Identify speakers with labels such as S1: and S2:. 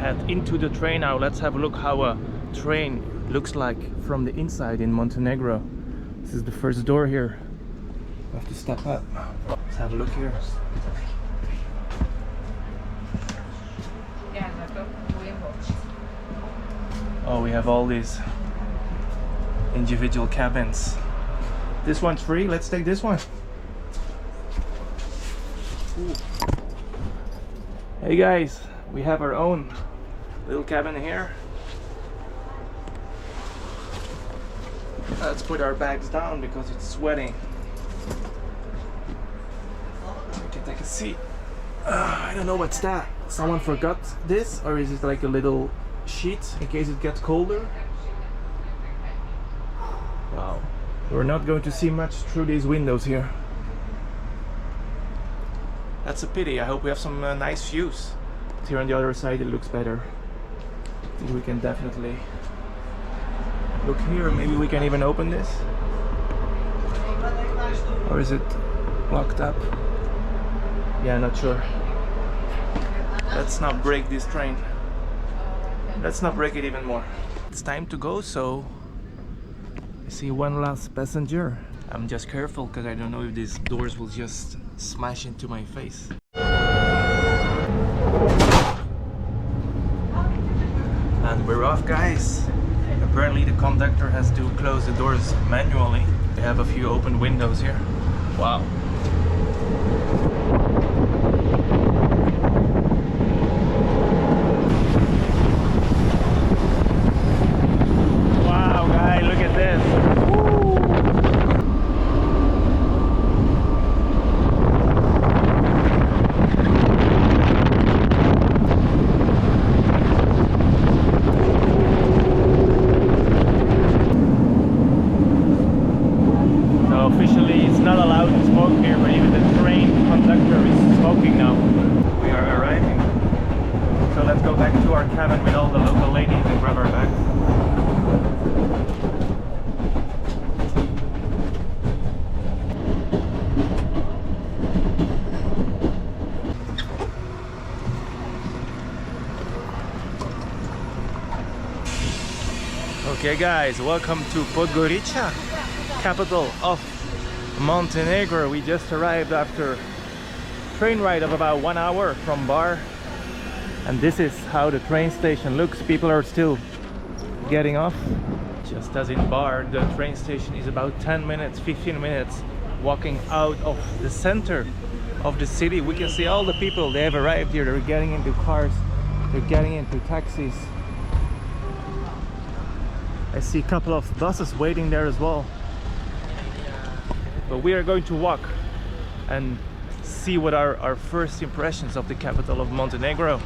S1: head into the train now. Let's have a look how a train looks like from the inside in Montenegro. This is the first door here. We have to step up. Let's have a look here. Oh, we have all these individual cabins. This one's free. Let's take this one. Ooh. Hey guys, we have our own little cabin here. Let's put our bags down because it's sweating. We can take a seat. I don't know what's that. Someone forgot this, or is it like a little sheet in case it gets colder? Wow, we're not going to see much through these windows here. That's a pity. I hope we have some nice views. Here on the other side it looks better. I think we can definitely look here. Maybe we can even open this. Or is it locked up? Yeah, not sure. Let's not break this train. Let's not break it even more. It's time to go, so I see one last passenger. I'm just careful because I don't know if these doors will just smash into my face. And we're off, guys. Apparently the conductor has to close the doors manually. We have a few open windows here. Wow. Wow, guys, look at this. Officially it's not allowed to smoke here, but even the train conductor is smoking now. We are arriving, so let's go back to our cabin with all the local ladies and grab our bags. Okay guys, welcome to Podgorica, capital of Montenegro. We just arrived after a train ride of about 1 hour from Bar, and this is how the train station looks. People are still getting off. Just as in Bar, the train station is about 10 minutes, 15 minutes walking out of the center of the city. We can see all the people, they have arrived here. They're getting into cars, they're getting into taxis. I see a couple of buses waiting there as well. But we are going to walk and see what are our first impressions of the capital of Montenegro.